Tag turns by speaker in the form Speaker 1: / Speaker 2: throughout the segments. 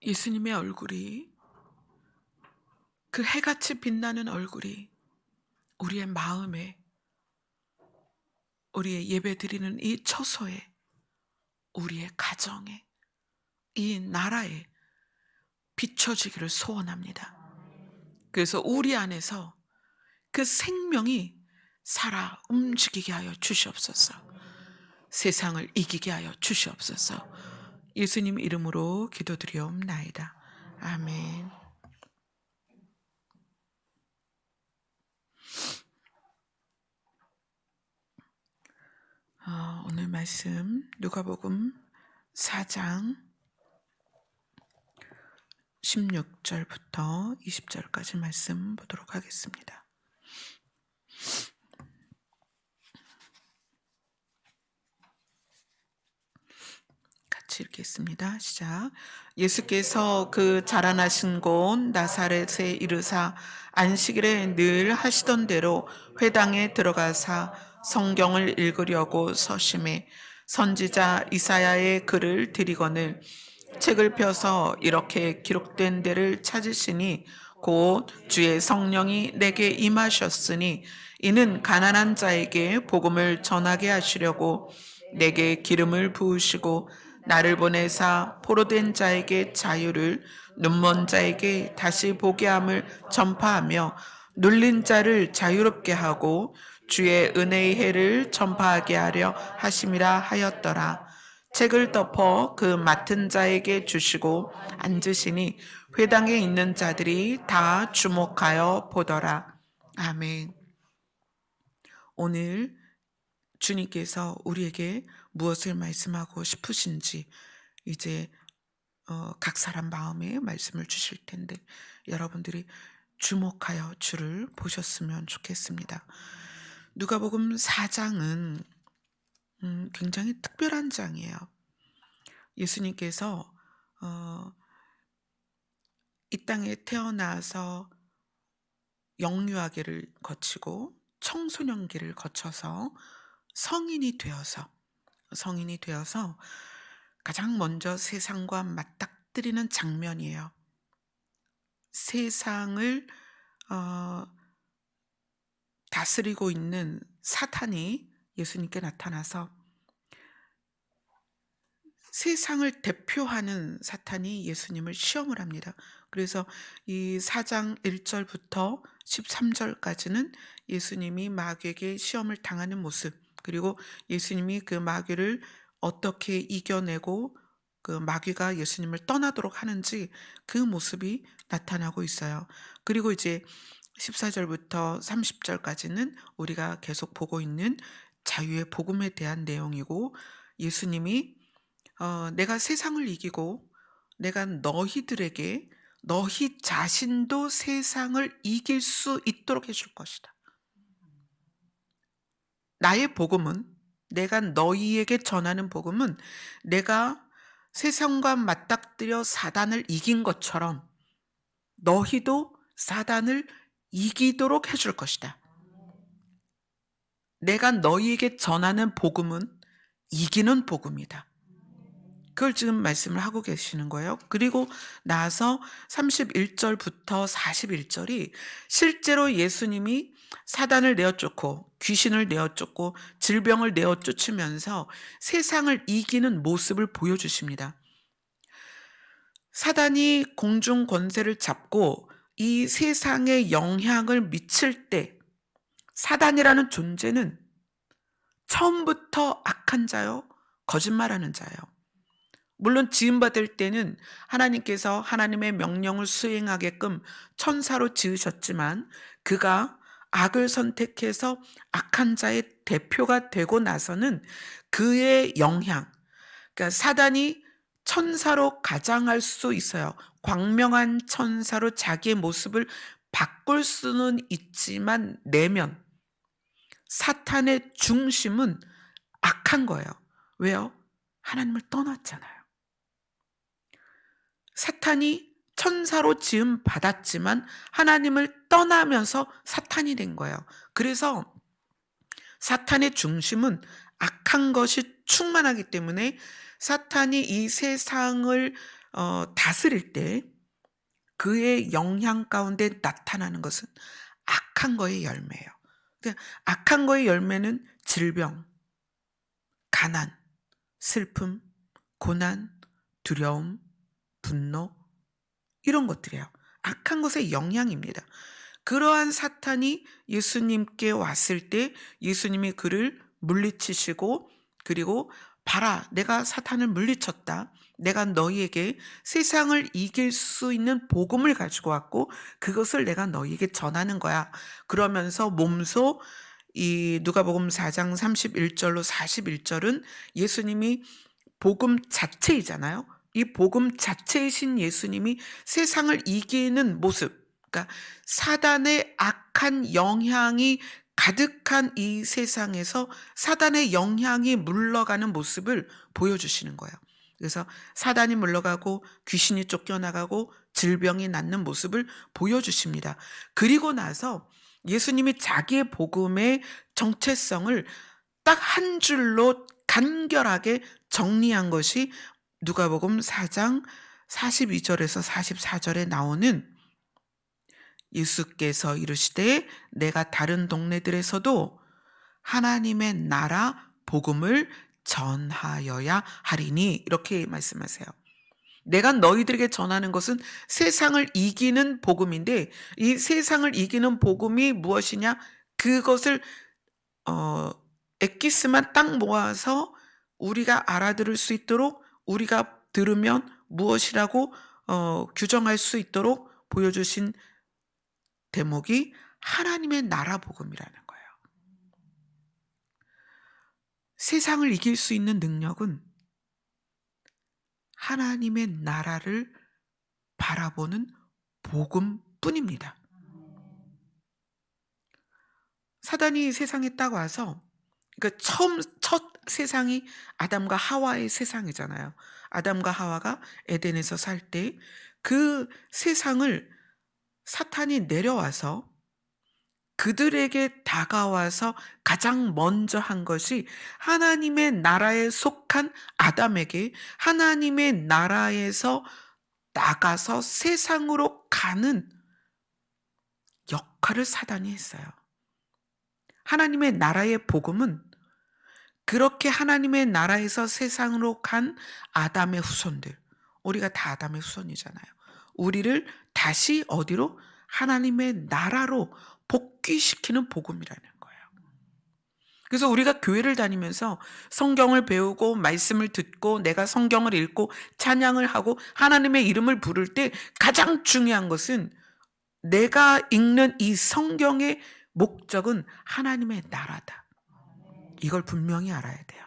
Speaker 1: 예수님의 얼굴이, 그 해같이 빛나는 얼굴이 우리의 마음에, 우리의 예배드리는 이 처소에, 우리의 가정에, 이 나라에 비춰지기를 소원합니다. 그래서 우리 안에서 그 생명이 살아 움직이게 하여 주시옵소서. 세상을 이기게 하여 주시옵소서. 예수님 이름으로 기도드리옵나이다. 아멘. 오늘 말씀 누가복음 4장 16절부터 20절까지 말씀 보도록 하겠습니다. 같이 읽겠습니다. 시작. 예수께서 그 자라나신 곳 나사렛에 이르사 안식일에 늘 하시던 대로 회당에 들어가사 성경을 읽으려고 서심해 선지자 이사야의 글을 들이거늘 책을 펴서 이렇게 기록된 데를 찾으시니 곧 주의 성령이 내게 임하셨으니 이는 가난한 자에게 복음을 전하게 하시려고 내게 기름을 부으시고 나를 보내사 포로된 자에게 자유를, 눈먼 자에게 다시 보게 함을 전파하며 눌린 자를 자유롭게 하고 주의 은혜의 해를 전파하게 하려 하심이라 하였더라. 책을 덮어 그 맡은 자에게 주시고 앉으시니 회당에 있는 자들이 다 주목하여 보더라. 아멘. 오늘 주님께서 우리에게 무엇을 말씀하고 싶으신지 이제 각 사람 마음에 말씀을 주실 텐데 여러분들이 주목하여 주를 보셨으면 좋겠습니다. 누가복음 4장은 굉장히 특별한 장이에요. 예수님께서 이 땅에 태어나서 영유아기를 거치고 청소년기를 거쳐서 성인이 되어서 가장 먼저 세상과 맞닥뜨리는 장면이에요. 세상을 다스리고 있는 사탄이 예수님께 나타나서 세상을 대표하는 사탄이 예수님을 시험을 합니다. 그래서 이 4장 1절부터 13절까지는 예수님이 마귀에게 시험을 당하는 모습, 그리고 예수님이 그 마귀를 어떻게 이겨내고 그 마귀가 예수님을 떠나도록 하는지 그 모습이 나타나고 있어요. 그리고 이제 14절부터 30절까지는 우리가 계속 보고 있는 자유의 복음에 대한 내용이고, 예수님이 내가 세상을 이기고 내가 너희들에게 너희 자신도 세상을 이길 수 있도록 해줄 것이다. 나의 복음은, 내가 너희에게 전하는 복음은 내가 세상과 맞닥뜨려 사단을 이긴 것처럼 너희도 사단을 이기도록 해줄 것이다. 내가 너희에게 전하는 복음은 이기는 복음이다. 그걸 지금 말씀을 하고 계시는 거예요. 그리고 나서 31절부터 41절이 실제로 예수님이 사단을 내어쫓고 귀신을 내어쫓고 질병을 내어쫓으면서 세상을 이기는 모습을 보여주십니다. 사단이 공중 권세를 잡고 이 세상에 영향을 미칠 때 사단이라는 존재는 처음부터 악한 자요, 거짓말하는 자요. 물론 지음받을 때는 하나님께서 하나님의 명령을 수행하게끔 천사로 지으셨지만 그가 악을 선택해서 악한 자의 대표가 되고 나서는 그의 영향, 그러니까 사단이 천사로 가장할 수 있어요. 광명한 천사로 자기의 모습을 바꿀 수는 있지만 내면 사탄의 중심은 악한 거예요. 왜요? 하나님을 떠났잖아요. 사탄이 천사로 지음 받았지만 하나님을 떠나면서 사탄이 된 거예요. 그래서 사탄의 중심은 악한 것이 충만하기 때문에 사탄이 이 세상을 다스릴 때 그의 영향 가운데 나타나는 것은 악한 거의 열매예요. 그러니까 악한 거의 열매는 질병, 가난, 슬픔, 고난, 두려움, 분노 이런 것들이에요. 악한 것의 영향입니다. 그러한 사탄이 예수님께 왔을 때 예수님이 그를 물리치시고 그리고 봐라 내가 사탄을 물리쳤다. 내가 너희에게 세상을 이길 수 있는 복음을 가지고 왔고 그것을 내가 너희에게 전하는 거야. 그러면서 몸소 이 누가복음 4장 31절로 41절은 예수님이 복음 자체이잖아요. 이 복음 자체이신 예수님이 세상을 이기는 모습, 그러니까 사단의 악한 영향이 가득한 이 세상에서 사단의 영향이 물러가는 모습을 보여주시는 거예요. 그래서 사단이 물러가고 귀신이 쫓겨나가고 질병이 낫는 모습을 보여주십니다. 그리고 나서 예수님이 자기의 복음의 정체성을 딱 한 줄로 간결하게 정리한 것이 누가복음 4장 42절에서 44절에 나오는 예수께서 이르시되 내가 다른 동네들에서도 하나님의 나라 복음을 전하여야 하리니 이렇게 말씀하세요. 내가 너희들에게 전하는 것은 세상을 이기는 복음인데 이 세상을 이기는 복음이 무엇이냐? 그것을 엑기스만 딱 모아서 우리가 알아들을 수 있도록 우리가 들으면 무엇이라고 규정할 수 있도록 보여주신 대목이 하나님의 나라 복음이라는 거예요. 세상을 이길 수 있는 능력은 하나님의 나라를 바라보는 복음뿐입니다. 사단이 세상에 딱 와서 그러니까 첫 세상이 아담과 하와의 세상이잖아요. 아담과 하와가 에덴에서 살 때 그 세상을 사탄이 내려와서 그들에게 다가와서 가장 먼저 한 것이 하나님의 나라에 속한 아담에게 하나님의 나라에서 나가서 세상으로 가는 역할을 사단이 했어요. 하나님의 나라의 복음은 그렇게 하나님의 나라에서 세상으로 간 아담의 후손들, 우리가 다 아담의 후손이잖아요. 우리를 다시 어디로? 하나님의 나라로 복귀시키는 복음이라는 거예요. 그래서 우리가 교회를 다니면서 성경을 배우고 말씀을 듣고 내가 성경을 읽고 찬양을 하고 하나님의 이름을 부를 때 가장 중요한 것은 내가 읽는 이 성경의 목적은 하나님의 나라다. 이걸 분명히 알아야 돼요.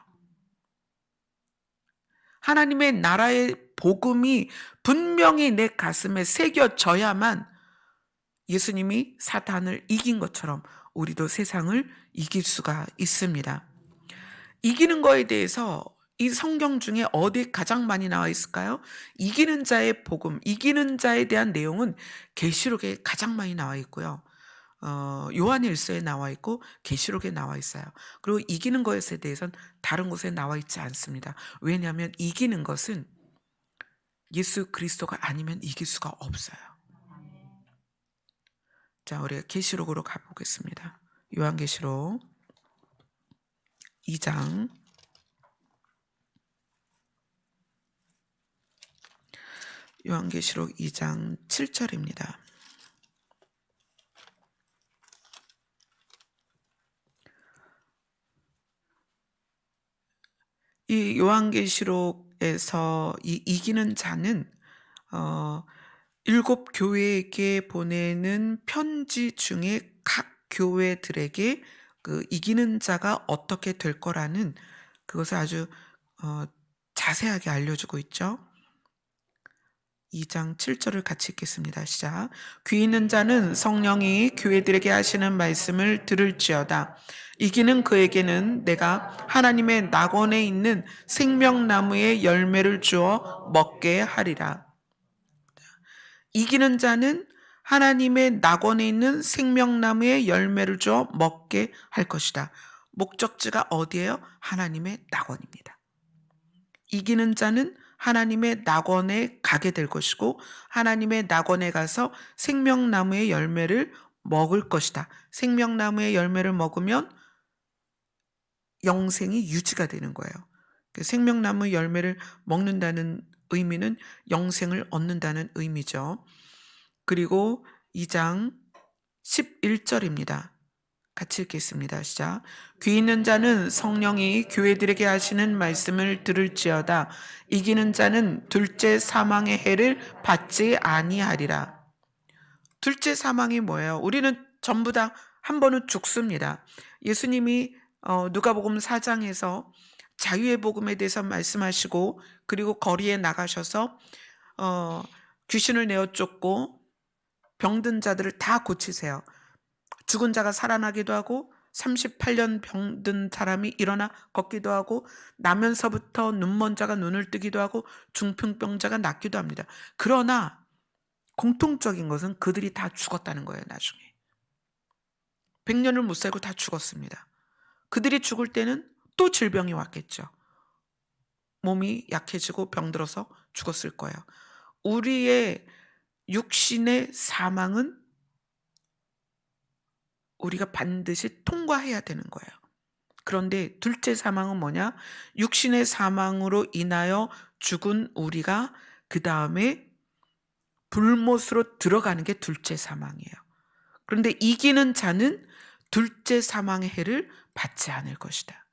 Speaker 1: 하나님의 나라의 복음이 분명히 내 가슴에 새겨져야만 예수님이 사탄을 이긴 것처럼 우리도 세상을 이길 수가 있습니다. 이기는 거에 대해서 이 성경 중에 어디 가장 많이 나와 있을까요? 이기는 자의 복음, 이기는 자에 대한 내용은 계시록에 가장 많이 나와 있고요. 요한일서에 나와 있고 계시록에 나와 있어요. 그리고 이기는 것에 대해서는 다른 곳에 나와 있지 않습니다. 왜냐하면 이기는 것은 예수 그리스도가 아니면 이길 수가 없어요. 자, 우리가 계시록으로 가보겠습니다. 요한계시록 2장 요한계시록 2장 7절입니다. 이 요한계시록에서 이 이기는 자는 7 교회에게 보내는 편지 중에 각 교회들에게 그 이기는 자가 어떻게 될 거라는 그것을 아주 자세하게 알려주고 있죠. 2장 7절을 같이 읽겠습니다. 시작. 귀 있는 자는 성령이 교회들에게 하시는 말씀을 들을지어다. 이기는 그에게는 내가 하나님의 낙원에 있는 생명나무의 열매를 주어 먹게 하리라. 이기는 자는 하나님의 낙원에 있는 생명나무의 열매를 주어 먹게 할 것이다. 목적지가 어디예요? 하나님의 낙원입니다. 이기는 자는 하나님의 낙원에 가게 될 것이고 하나님의 낙원에 가서 생명나무의 열매를 먹을 것이다. 생명나무의 열매를 먹으면 영생이 유지가 되는 거예요. 생명나무 열매를 먹는다는 의미는 영생을 얻는다는 의미죠. 그리고 2장 11절입니다. 같이 읽겠습니다. 시작. 귀 있는 자는 성령이 교회들에게 하시는 말씀을 들을지어다. 이기는 자는 둘째 사망의 해를 받지 아니하리라. 둘째 사망이 뭐예요? 우리는 전부 다 한 번은 죽습니다. 예수님이 누가복음 4장에서 자유의 복음에 대해서 말씀하시고 그리고 거리에 나가셔서 귀신을 내어 쫓고 병든 자들을 다 고치세요. 죽은 자가 살아나기도 하고 38년 병든 사람이 일어나 걷기도 하고 나면서부터 눈먼 자가 눈을 뜨기도 하고 중풍병자가 낫기도 합니다. 그러나 공통적인 것은 그들이 다 죽었다는 거예요. 나중에 100년을 못 살고 다 죽었습니다. 그들이 죽을 때는 또 질병이 왔겠죠. 몸이 약해지고 병들어서 죽었을 거예요. 우리의 육신의 사망은 우리가 반드시 통과해야 되는 거예요. 그런데 둘째 사망은 뭐냐? 육신의 사망으로 인하여 죽은 우리가 그 다음에 불못으로 들어가는 게 둘째 사망이에요. 그런데 이기는 자는 둘째 사망의 해를 받지 않을 것이다.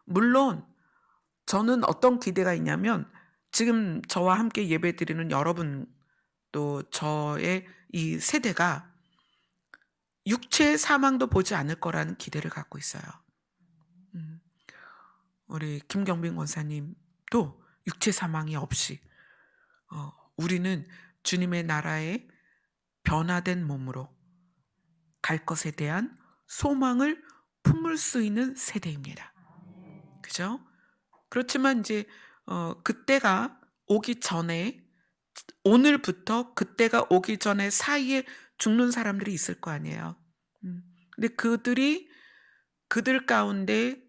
Speaker 1: 물론 저는 어떤 기대가 있냐면 지금 저와 함께 예배드리는 여러분 또 저의 이 세대가 육체의 사망도 보지 않을 거라는 기대를 갖고 있어요. 우리 김경빈 권사님도 육체 사망이 없이 우리는 주님의 나라에 변화된 몸으로 갈 것에 대한 소망을 품을 수 있는 세대입니다. 그죠? 그렇지만 이제 그때가 오기 전에 오늘부터 그때가 오기 전에 사이에 죽는 사람들이 있을 거 아니에요. 근데 그들 가운데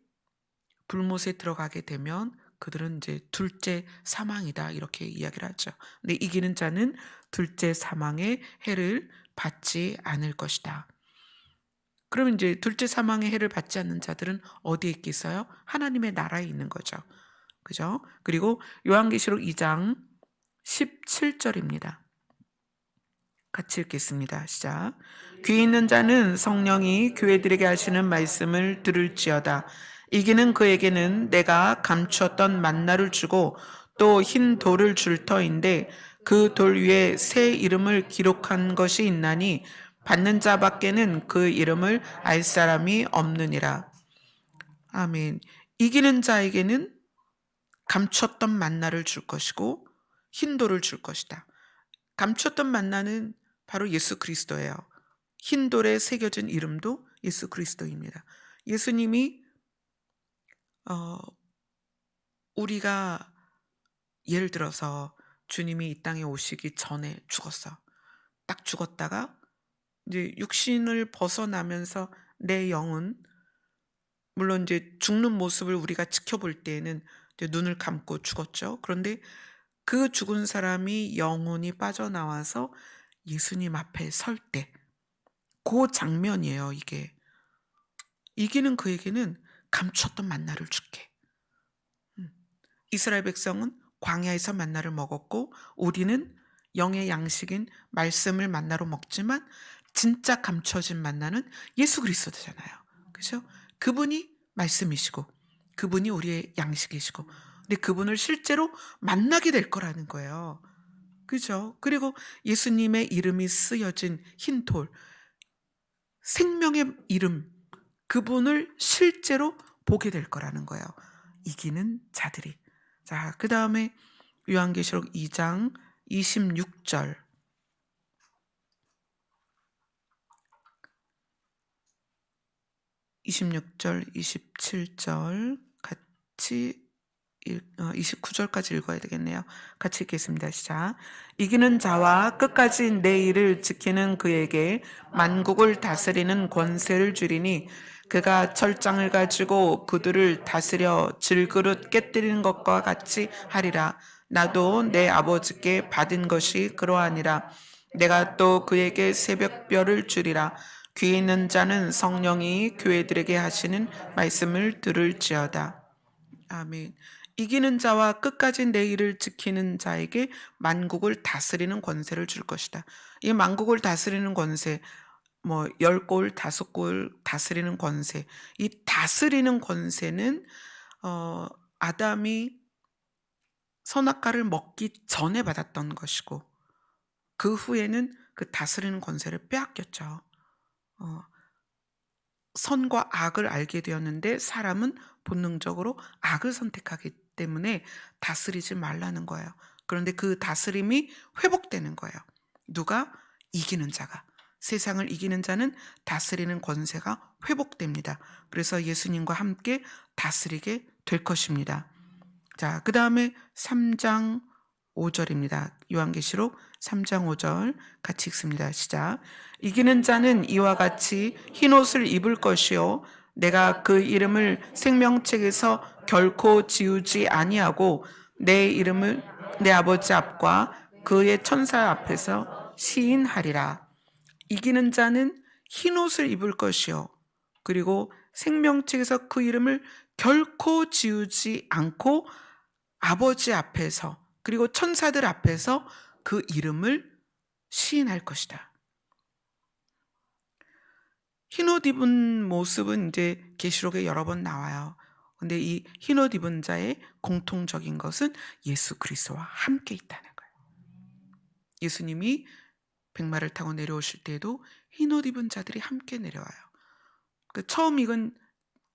Speaker 1: 불못에 들어가게 되면 그들은 이제 둘째 사망이다 이렇게 이야기를 하죠. 근데 이기는 자는 둘째 사망의 해를 받지 않을 것이다. 그러면 이제 둘째 사망의 해를 받지 않는 자들은 어디에 있겠어요? 하나님의 나라에 있는 거죠. 그죠? 그리고 요한계시록 2장 17절입니다. 같이 읽겠습니다. 시작. 귀 있는 자는 성령이 교회들에게 하시는 말씀을 들을지어다. 이기는 그에게는 내가 감추었던 만나를 주고 또 흰 돌을 줄 터인데 그 돌 위에 새 이름을 기록한 것이 있나니 받는 자밖에는 그 이름을 알 사람이 없느니라. 아멘. 이기는 자에게는 감추었던 만나를 줄 것이고 흰 돌을 줄 것이다. 감추었던 만나는 바로 예수 그리스도예요. 흰 돌에 새겨진 이름도 예수 그리스도입니다. 예수님이 우리가 예를 들어서 주님이 이 땅에 오시기 전에 죽었어. 딱 죽었다가 이제 육신을 벗어나면서 내 영은 물론 이제 죽는 모습을 우리가 지켜볼 때에는 이제 눈을 감고 죽었죠. 그런데 그 죽은 사람이 영혼이 빠져나와서 예수님 앞에 설 때 그 장면이에요. 이게 이기는 그에게는 감추었던 만나를 줄게. 이스라엘 백성은 광야에서 만나를 먹었고 우리는 영의 양식인 말씀을 만나로 먹지만 진짜 감춰진 만나는 예수 그리스도잖아요. 그렇죠? 그분이 말씀이시고 그분이 우리의 양식이시고 근데 그분을 실제로 만나게 될 거라는 거예요. 그죠? 그리고 예수님의 이름이 쓰여진 흰 돌, 생명의 이름, 그분을 실제로 보게 될 거라는 거예요. 이기는 자들이. 자, 그 다음에 요한계시록 2장 26절. 26절, 27절 같이 29절까지 읽어야 되겠네요. 같이 읽겠습니다. 시작. 이기는 자와 끝까지 내 일을 지키는 그에게 만국을 다스리는 권세를 주리니 그가 철장을 가지고 그들을 다스려 질그릇 깨뜨리는 것과 같이 하리라. 나도 내 아버지께 받은 것이 그러하니라. 내가 또 그에게 새벽별을 주리라. 귀 있는 자는 성령이 교회들에게 하시는 말씀을 들을지어다. 아멘. 이기는 자와 끝까지 내 일을 지키는 자에게 만국을 다스리는 권세를 줄 것이다. 이 만국을 다스리는 권세, 뭐 10골, 5골 다스리는 권세. 이 다스리는 권세는 아담이 선악과를 먹기 전에 받았던 것이고 그 후에는 그 다스리는 권세를 빼앗겼죠. 어, 선과 악을 알게 되었는데 사람은 본능적으로 악을 선택하기 때문에 다스리지 말라는 거예요. 그런데 그 다스림이 회복되는 거예요. 누가? 이기는 자가. 세상을 이기는 자는 다스리는 권세가 회복됩니다. 그래서 예수님과 함께 다스리게 될 것입니다. 자, 그 다음에 3장 5절입니다. 요한계시록 3장 5절 같이 읽습니다. 시작. 이기는 자는 이와 같이 흰옷을 입을 것이요 내가 그 이름을 생명책에서 결코 지우지 아니하고 내 이름을 내 아버지 앞과 그의 천사 앞에서 시인하리라. 이기는 자는 흰옷을 입을 것이요 그리고 생명책에서 그 이름을 결코 지우지 않고 아버지 앞에서 그리고 천사들 앞에서 그 이름을 시인할 것이다. 흰옷 입은 모습은 이제 계시록에 여러 번 나와요. 근데 이 흰옷 입은 자의 공통적인 것은 예수 그리스도와 함께 있다는 거예요. 예수님이 백마를 타고 내려오실 때에도 흰옷 입은 자들이 함께 내려와요. 그 처음 익은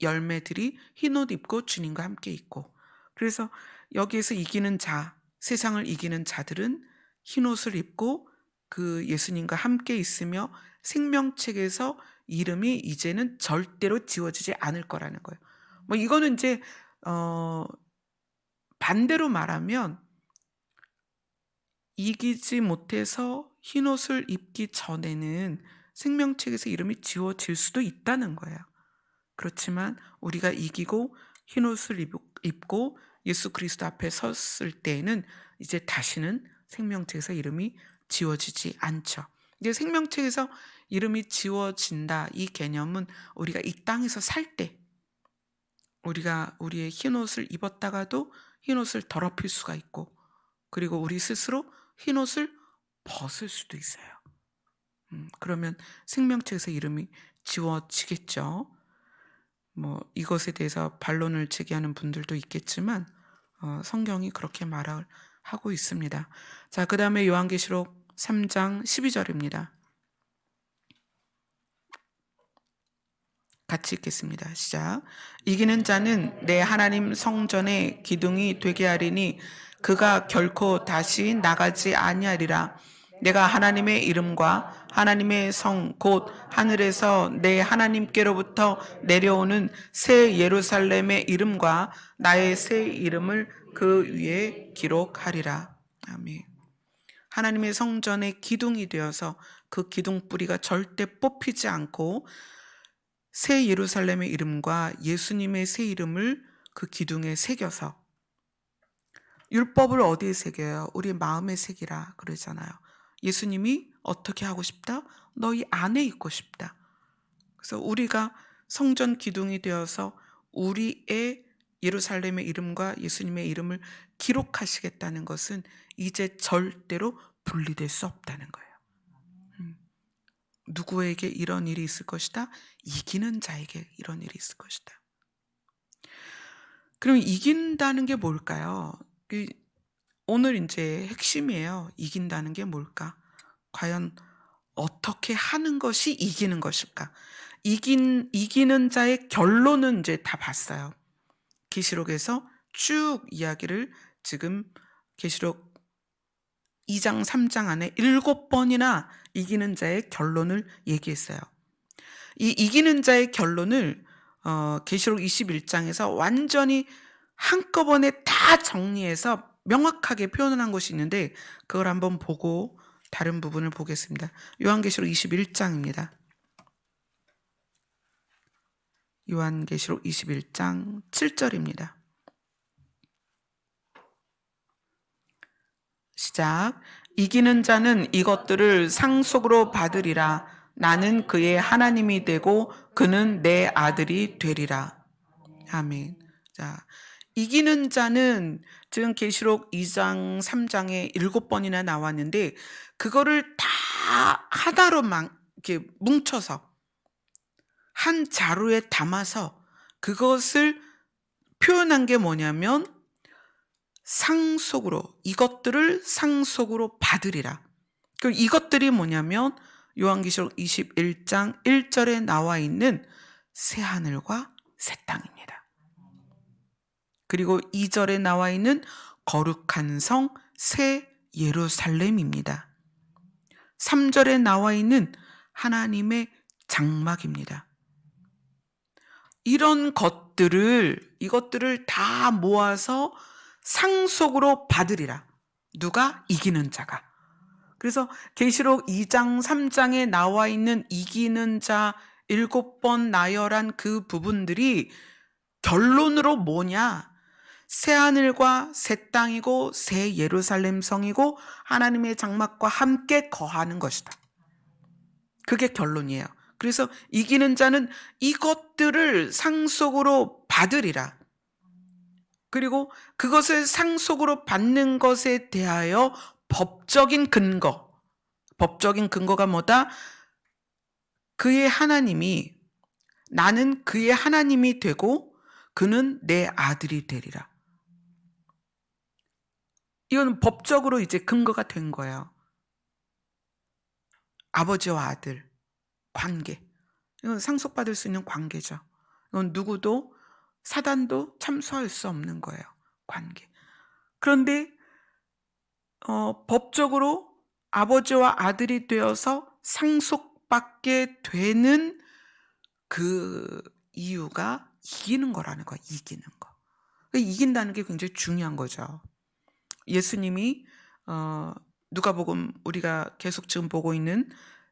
Speaker 1: 열매들이 흰옷 입고 주님과 함께 있고, 그래서 여기에서 이기는 자, 세상을 이기는 자들은 흰옷을 입고 그 예수님과 함께 있으며 생명책에서 이름이 이제는 절대로 지워지지 않을 거라는 거예요. 뭐 이거는 이제 반대로 말하면 이기지 못해서 흰옷을 입기 전에는 생명책에서 이름이 지워질 수도 있다는 거예요. 그렇지만 우리가 이기고 흰옷을 입고 예수 그리스도 앞에 섰을 때에는 이제 다시는 생명책에서 이름이 지워지지 않죠. 이제 생명책에서 이름이 지워진다, 이 개념은 우리가 이 땅에서 살 때 우리가 우리의 흰옷을 입었다가도 흰옷을 더럽힐 수가 있고, 그리고 우리 스스로 흰옷을 벗을 수도 있어요. 그러면 생명책에서 이름이 지워지겠죠. 뭐 이것에 대해서 반론을 제기하는 분들도 있겠지만 성경이 그렇게 말을 하고 있습니다. 자, 그 다음에 요한계시록 3장 12절입니다. 같이 읽겠습니다. 시작. 이기는 자는 내 하나님 성전의 기둥이 되게 하리니 그가 결코 다시 나가지 아니하리라. 내가 하나님의 이름과 하나님의 성 곧 하늘에서 내 하나님께로부터 내려오는 새 예루살렘의 이름과 나의 새 이름을 그 위에 기록하리라. 아멘. 하나님의 성전의 기둥이 되어서 그 기둥 뿌리가 절대 뽑히지 않고 새 예루살렘의 이름과 예수님의 새 이름을 그 기둥에 새겨서, 율법을 어디에 새겨요? 우리 마음에 새기라 그러잖아요. 예수님이 어떻게 하고 싶다? 너희 안에 있고 싶다. 그래서 우리가 성전 기둥이 되어서 우리의 예루살렘의 이름과 예수님의 이름을 기록하시겠다는 것은 이제 절대로 분리될 수 없다는 거예요. 누구에게 이런 일이 있을 것이다? 이기는 자에게 이런 일이 있을 것이다. 그럼 이긴다는 게 뭘까요? 오늘 이제 핵심이에요. 이긴다는 게 뭘까? 과연 어떻게 하는 것이 이기는 것일까? 이기는 자의 결론은 이제 다 봤어요. 계시록에서 쭉 이야기를 지금 계시록 2장 3장 안에 7번이나 이기는 자의 결론을 얘기했어요. 이 이기는 자의 결론을 계시록 21장에서 완전히 한꺼번에 다 정리해서 명확하게 표현을 한 것이 있는데 그걸 한번 보고 다른 부분을 보겠습니다. 요한계시록 21장입니다. 요한계시록 21장 7절입니다. 시작. 이기는 자는 이것들을 상속으로 받으리라. 나는 그의 하나님이 되고 그는 내 아들이 되리라. 아멘. 자, 이기는 자는 지금 계시록 2장 3장에 7번이나 나왔는데 그거를 다 하나로 이렇게 뭉쳐서 한 자루에 담아서 그것을 표현한 게 뭐냐면 상속으로, 이것들을 상속으로 받으리라. 그리고 이것들이 뭐냐면 요한계시록 21장 1절에 나와 있는 새하늘과 새 땅입니다. 그리고 2절에 나와 있는 거룩한 성 새 예루살렘입니다. 3절에 나와 있는 하나님의 장막입니다. 이런 이것들을 다 모아서 상속으로 받으리라. 누가? 이기는 자가. 그래서 계시록 2장 3장에 나와 있는 이기는 자 7번 나열한 그 부분들이 결론으로 뭐냐? 새하늘과 새 땅이고 새 예루살렘 성이고 하나님의 장막과 함께 거하는 것이다. 그게 결론이에요. 그래서 이기는 자는 이것들을 상속으로 받으리라. 그리고 그것을 상속으로 받는 것에 대하여 법적인 근거가 뭐다? 그의 하나님이, 나는 그의 하나님이 되고 그는 내 아들이 되리라. 이건 법적으로 이제 근거가 된 거예요. 아버지와 아들 관계. 이건 상속받을 수 있는 관계죠. 이건 누구도 사단도 참수할 수 없는 거예요. 관계. 그런데 법적으로 아버지와 아들이 되어서 상속받게 되는 그 이유가 이기는 거라는 거예요. 이기는 거. 이긴다는 게 굉장히 중요한 거죠. 예수님이 누가복음 우리가 계속 지금 보고 있는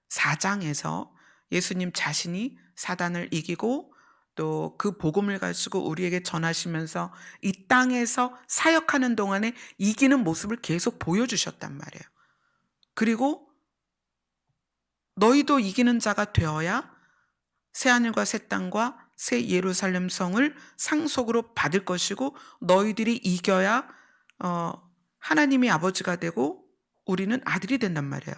Speaker 1: 4장에서 예수님 자신이 사단을 이기고 또 그 복음을 가지고 우리에게 전하시면서 이 땅에서 사역하는 동안에 이기는 모습을 계속 보여주셨단 말이에요. 그리고 너희도 이기는 자가 되어야 새하늘과 새 땅과 새 예루살렘 성을 상속으로 받을 것이고 너희들이 이겨야 하나님이 아버지가 되고 우리는 아들이 된단 말이에요.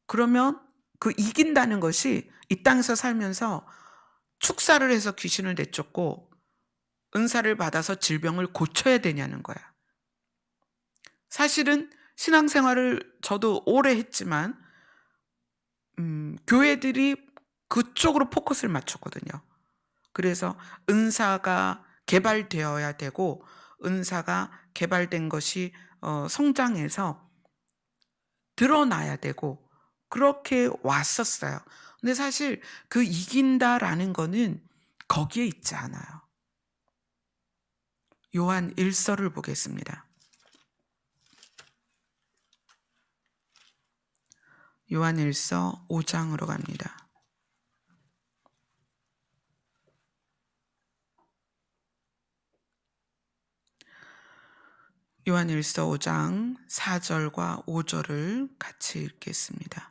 Speaker 1: 그러면 그 이긴다는 것이 이 땅에서 살면서 축사를 해서 귀신을 내쫓고 은사를 받아서 질병을 고쳐야 되냐는 거야. 사실은 신앙생활을 저도 오래 했지만 교회들이 그쪽으로 포커스를 맞췄거든요. 그래서 은사가 개발되어야 되고 은사가 개발된 것이 성장해서 드러나야 되고 그렇게 왔었어요. 근데 사실 그 이긴다라는 거는 거기에 있지 않아요. 요한 1서를 보겠습니다. 요한 1서 5장으로 갑니다. 요한 1서 5장 4절과 5절을 같이 읽겠습니다.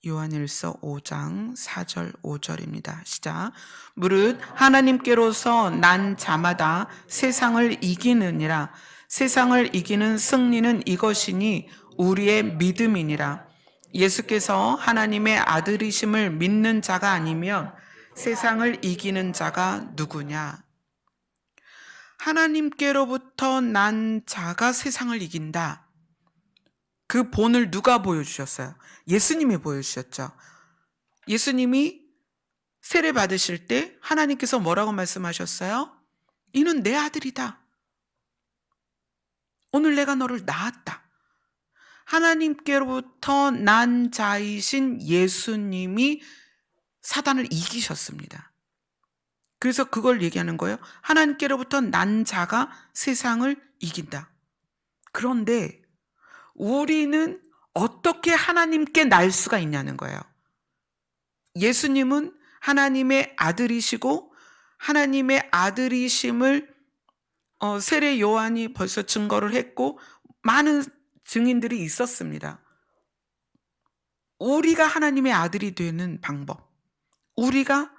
Speaker 1: 요한 1서 5장 4절 5절입니다. 시작. 무릇 하나님께로서 난 자마다 세상을 이기느니라. 세상을 이기는 승리는 이것이니 우리의 믿음이니라. 예수께서 하나님의 아들이심을 믿는 자가 아니면 세상을 이기는 자가 누구냐? 하나님께로부터 난 자가 세상을 이긴다. 그 본을 누가 보여주셨어요? 예수님이 보여주셨죠. 예수님이 세례 받으실 때 하나님께서 뭐라고 말씀하셨어요? 이는 내 아들이다. 오늘 내가 너를 낳았다. 하나님께로부터 난 자이신 예수님이 사단을 이기셨습니다. 그래서 그걸 얘기하는 거예요. 하나님께로부터 난 자가 세상을 이긴다. 그런데 우리는 어떻게 하나님께 날 수가 있냐는 거예요. 예수님은 하나님의 아들이시고 하나님의 아들이심을 세례 요한이 벌써 증거를 했고 많은 증인들이 있었습니다. 우리가 하나님의 아들이 되는 방법, 우리가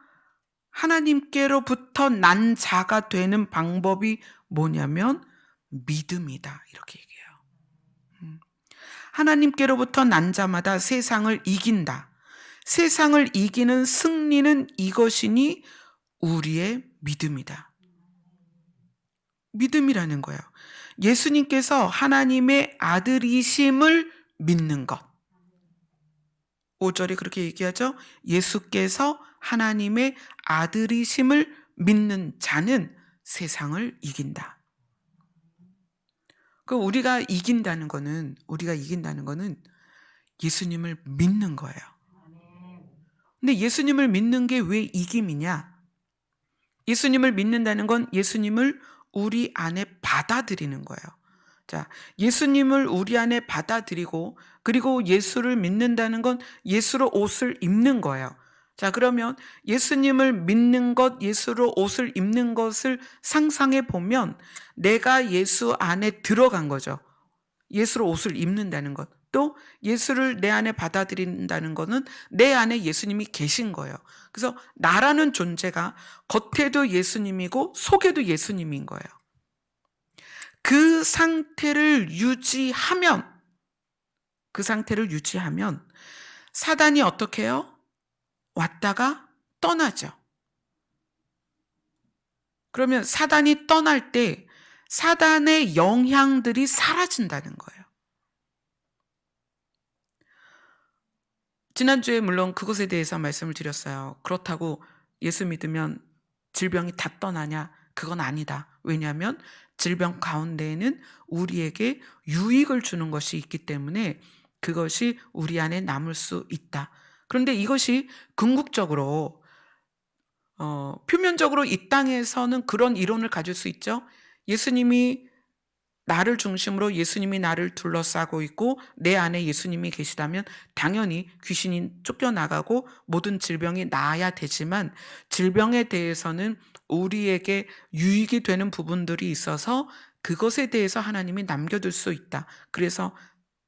Speaker 1: 하나님께로부터 난 자가 되는 방법이 뭐냐면 믿음이다, 이렇게 얘기해요. 하나님께로부터 난 자마다 세상을 이긴다. 세상을 이기는 승리는 이것이니 우리의 믿음이다. 믿음이라는 거예요. 예수님께서 하나님의 아들이심을 믿는 것. 5절에 그렇게 얘기하죠. 예수께서 하나님의 아들이심을 믿는 자는 세상을 이긴다. 우리가 이긴다는 거는 예수님을 믿는 거예요. 근데 예수님을 믿는 게 왜 이김이냐? 예수님을 믿는다는 건 예수님을 우리 안에 받아들이는 거예요. 자, 예수님을 우리 안에 받아들이고 그리고 예수를 믿는다는 건 예수로 옷을 입는 거예요. 자, 그러면 예수님을 믿는 것, 예수로 옷을 입는 것을 상상해 보면 내가 예수 안에 들어간 거죠. 예수로 옷을 입는다는 것. 또 예수를 내 안에 받아들인다는 것은 내 안에 예수님이 계신 거예요. 그래서 나라는 존재가 겉에도 예수님이고 속에도 예수님인 거예요. 그 상태를 유지하면 사단이 어떻게 해요? 왔다가 떠나죠. 그러면 사단이 떠날 때 사단의 영향들이 사라진다는 거예요. 지난주에 물론 그것에 대해서 말씀을 드렸어요. 그렇다고 예수 믿으면 질병이 다 떠나냐? 그건 아니다. 왜냐하면 질병 가운데에는 우리에게 유익을 주는 것이 있기 때문에 그것이 우리 안에 남을 수 있다. 그런데 이것이 궁극적으로 표면적으로 이 땅에서는 그런 이론을 가질 수 있죠. 예수님이 나를 중심으로 예수님이 나를 둘러싸고 있고 내 안에 예수님이 계시다면 당연히 귀신이 쫓겨나가고 모든 질병이 나아야 되지만 질병에 대해서는 우리에게 유익이 되는 부분들이 있어서 그것에 대해서 하나님이 남겨둘 수 있다. 그래서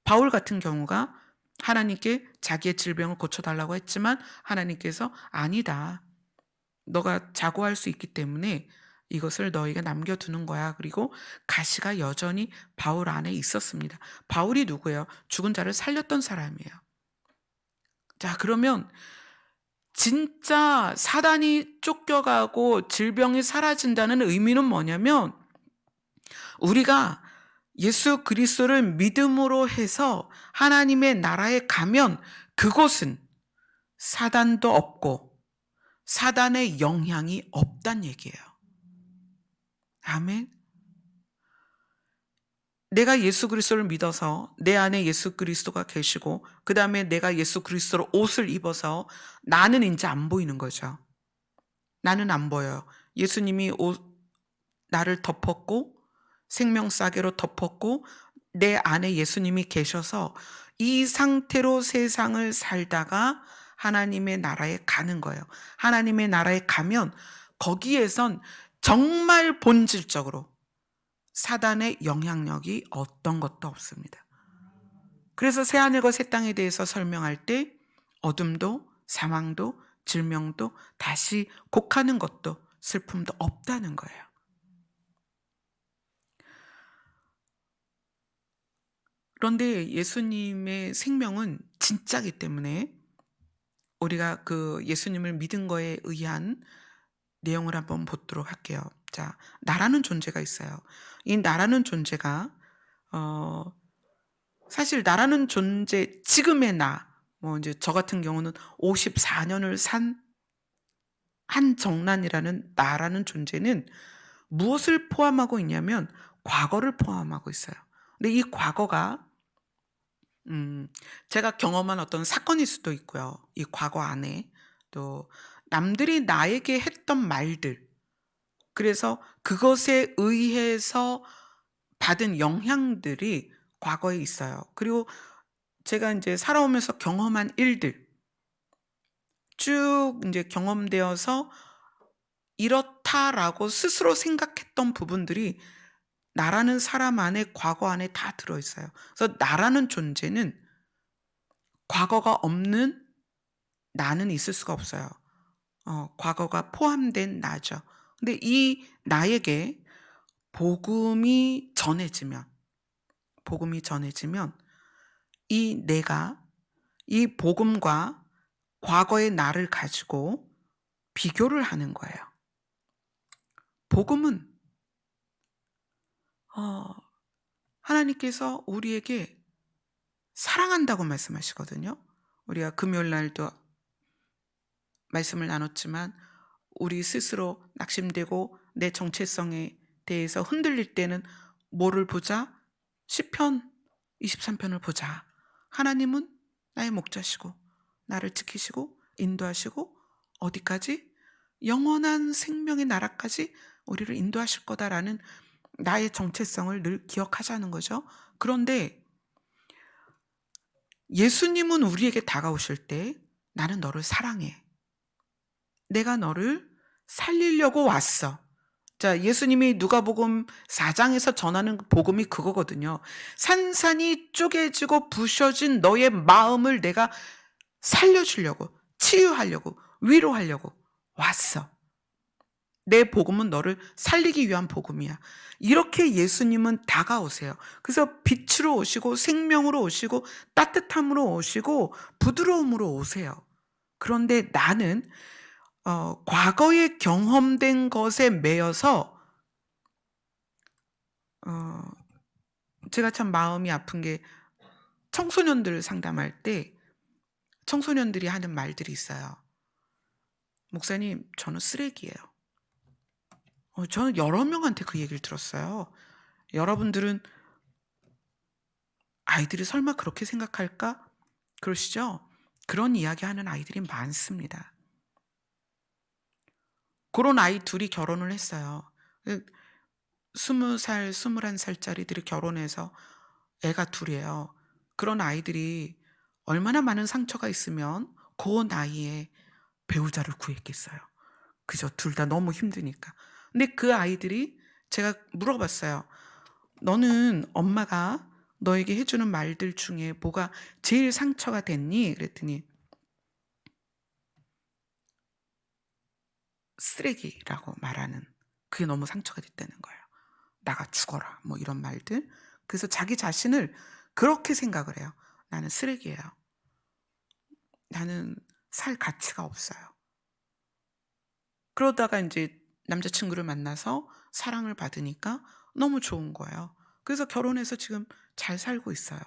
Speaker 1: 바울 같은 경우가 하나님께 자기의 질병을 고쳐달라고 했지만 하나님께서 아니다. 너가 자고할 수 있기 때문에 이것을 너희가 남겨두는 거야. 그리고 가시가 여전히 바울 안에 있었습니다. 바울이 누구예요? 죽은 자를 살렸던 사람이에요. 자, 그러면 진짜 사단이 쫓겨가고 질병이 사라진다는 의미는 뭐냐면 우리가 예수 그리스도를 믿음으로 해서 하나님의 나라에 가면 그곳은 사단도 없고 사단의 영향이 없단 얘기예요. 아멘. 내가 예수 그리스도를 믿어서 내 안에 예수 그리스도가 계시고 그 다음에 내가 예수 그리스도로 옷을 입어서 나는 이제 안 보이는 거죠. 나는 안 보여요. 예수님이 나를 덮었고 생명싸개로 덮었고 내 안에 예수님이 계셔서 이 상태로 세상을 살다가 하나님의 나라에 가는 거예요. 하나님의 나라에 가면 거기에선 정말 본질적으로 사단의 영향력이 어떤 것도 없습니다. 그래서 새하늘과 새 땅에 대해서 설명할 때 어둠도 사망도 질명도 다시 곡하는 것도 슬픔도 없다는 거예요. 그런데 예수님의 생명은 진짜기 때문에 우리가 그 예수님을 믿은 거에 의한 내용을 한번 보도록 할게요. 자, 나라는 존재가 있어요. 이 나라는 존재가 사실 나라는 존재, 지금의 이제 저 같은 경우는 54년을 산 한정란이라는 나라는 존재는 무엇을 포함하고 있냐면 과거를 포함하고 있어요. 근데 이 과거가 제가 경험한 어떤 사건일 수도 있고요. 이 과거 안에 또 남들이 나에게 했던 말들, 그래서 그것에 의해서 받은 영향들이 과거에 있어요. 그리고 제가 이제 살아오면서 경험한 일들, 쭉 이제 경험되어서 이렇다라고 스스로 생각했던 부분들이 나라는 사람 안에, 과거 안에 다 들어 있어요. 그래서 나라는 존재는 과거가 없는 나는 있을 수가 없어요. 과거가 포함된 나죠. 근데 이 나에게 복음이 전해지면 복음이 전해지면 이 내가 이 복음과 과거의 나를 가지고 비교를 하는 거예요. 복음은 어 하나님께서 우리에게 사랑한다고 말씀하시거든요. 우리가 금요일 날도 말씀을 나눴지만 우리 스스로 낙심되고 내 정체성에 대해서 흔들릴 때는 뭐를 보자? 시편 23편을 보자. 하나님은 나의 목자시고 나를 지키시고 인도하시고 어디까지? 영원한 생명의 나라까지 우리를 인도하실 거다라는 나의 정체성을 늘 기억하자는 거죠. 그런데 예수님은 우리에게 다가오실 때 나는 너를 사랑해. 내가 너를 살리려고 왔어. 자, 예수님이 누가복음 4장에서 전하는 복음이 그거거든요. 산산이 쪼개지고 부셔진 너의 마음을 내가 살려주려고, 치유하려고, 위로하려고 왔어. 내 복음은 너를 살리기 위한 복음이야. 이렇게 예수님은 다가오세요. 그래서 빛으로 오시고 생명으로 오시고 따뜻함으로 오시고 부드러움으로 오세요. 그런데 나는 과거에 경험된 것에 매여서 어, 제가 참 마음이 아픈 게 청소년들 상담할 때 청소년들이 하는 말들이 있어요. 목사님, 저는 쓰레기예요. 저는 여러 명한테 그 얘기를 들었어요. 여러분들은 아이들이 설마 그렇게 생각할까? 그러시죠? 그런 이야기 하는 아이들이 많습니다. 그런 아이 둘이 결혼을 했어요. 20살, 21살짜리들이 결혼해서 애가 둘이에요. 그런 아이들이 얼마나 많은 상처가 있으면 그 나이에 배우자를 구했겠어요. 그죠? 둘 다 너무 힘드니까. 근데 그 아이들이 제가 물어봤어요. 너는 엄마가 너에게 해주는 말들 중에 뭐가 제일 상처가 됐니? 그랬더니 쓰레기라고 말하는 그게 너무 상처가 됐다는 거예요. 나가 죽어라 뭐 이런 말들. 그래서 자기 자신을 그렇게 생각을 해요. 나는 쓰레기예요. 나는 살 가치가 없어요. 그러다가 이제 남자친구를 만나서 사랑을 받으니까 너무 좋은 거예요. 그래서 결혼해서 지금 잘 살고 있어요.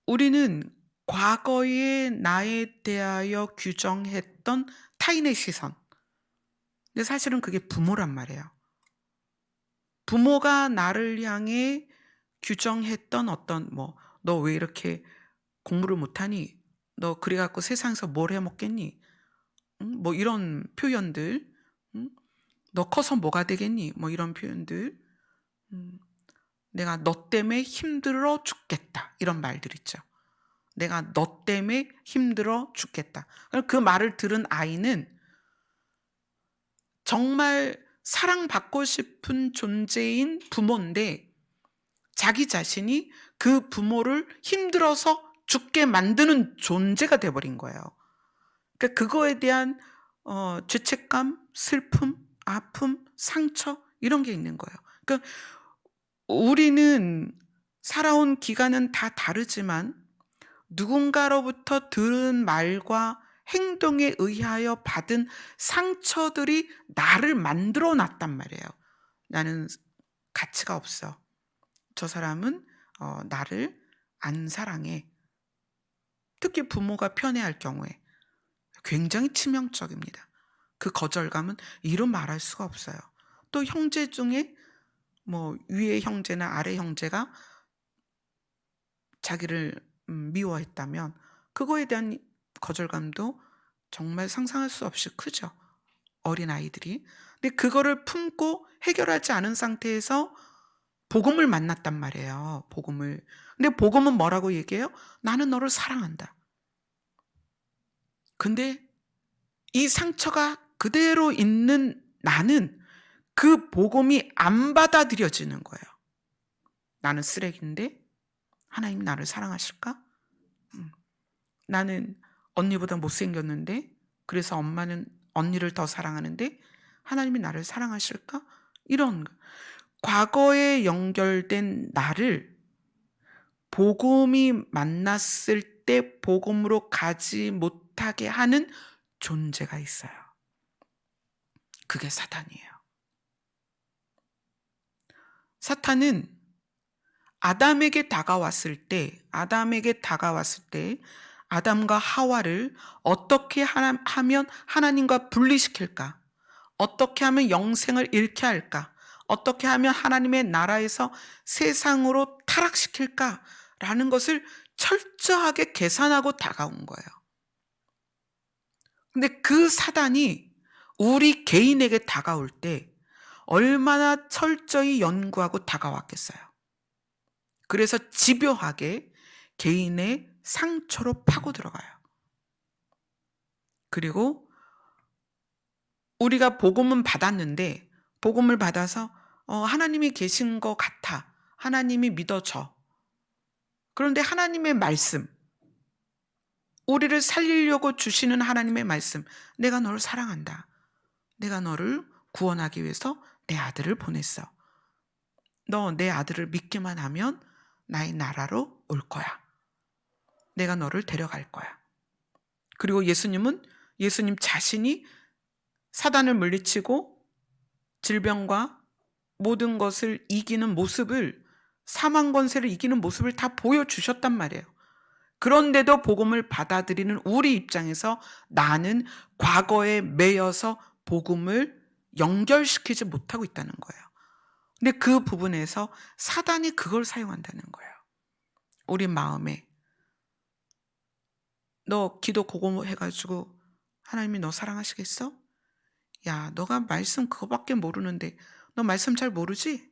Speaker 1: 우리는 과거의 나에 대하여 규정했던 타인의 시선. 근데 사실은 그게 부모란 말이에요. 부모가 나를 향해 규정했던 어떤 너 왜 이렇게 공부를 못하니? 너 그래갖고 세상에서 뭘 해먹겠니? 응? 뭐 이런 표현들. 응? 너 커서 뭐가 되겠니? 뭐 이런 표현들. 내가 너 때문에 힘들어 죽겠다. 이런 말들 있죠. 내가 너 때문에 힘들어 죽겠다. 그 말을 들은 아이는 정말 사랑받고 싶은 존재인 부모인데 자기 자신이 그 부모를 힘들어서 죽게 만드는 존재가 돼버린 거예요. 그러니까 그거에 대한 죄책감, 슬픔, 아픔, 상처 이런 게 있는 거예요. 그러니까 우리는 살아온 기간은 다 다르지만 누군가로부터 들은 말과 행동에 의하여 받은 상처들이 나를 만들어 놨단 말이에요. 나는 가치가 없어. 저 사람은 나를 안 사랑해. 특히 부모가 편애할 경우에 굉장히 치명적입니다. 그 거절감은 이루 말할 수가 없어요. 또 형제 중에 위의 형제나 아래 형제가 자기를 미워했다면 그거에 대한 거절감도 정말 상상할 수 없이 크죠. 어린 아이들이. 근데 그거를 품고 해결하지 않은 상태에서 복음을 만났단 말이에요. 복음을. 근데 복음은 뭐라고 얘기해요? 나는 너를 사랑한다. 근데 이 상처가 그대로 있는 나는 그 복음이 안 받아들여지는 거예요. 나는 쓰레기인데 하나님이 나를 사랑하실까? 나는 언니보다 못생겼는데 그래서 엄마는 언니를 더 사랑하는데 하나님이 나를 사랑하실까? 이런 과거에 연결된 나를 복음이 만났을 때 복음으로 가지 못하게 하는 존재가 있어요. 그게 사탄이에요. 사탄은 아담에게 다가왔을 때 아담과 하와를 어떻게 하면 하나님과 분리시킬까? 어떻게 하면 영생을 잃게 할까? 어떻게 하면 하나님의 나라에서 세상으로 타락시킬까? 라는 것을 철저하게 계산하고 다가온 거예요. 근데 그 사단이 우리 개인에게 다가올 때 얼마나 철저히 연구하고 다가왔겠어요. 그래서 집요하게 개인의 상처로 파고 들어가요. 그리고 우리가 복음은 받았는데 복음을 받아서 하나님이 계신 것 같아. 하나님이 믿어져. 그런데 하나님의 말씀, 우리를 살리려고 주시는 하나님의 말씀, 내가 너를 사랑한다. 내가 너를 구원하기 위해서 내 아들을 보냈어. 너 내 아들을 믿기만 하면 나의 나라로 올 거야. 내가 너를 데려갈 거야. 그리고 예수님 자신이 사단을 물리치고 질병과 모든 것을 이기는 모습을, 사망 권세를 이기는 모습을 다 보여주셨단 말이에요. 그런데도 복음을 받아들이는 우리 입장에서 나는 과거에 매여서 복음을 연결시키지 못하고 있다는 거예요. 근데 그 부분에서 사단이 그걸 사용한다는 거예요. 우리 마음에 너 기도 그거 해가지고 하나님이 너 사랑하시겠어? 야, 너가 말씀 그거밖에 모르는데 너 말씀 잘 모르지?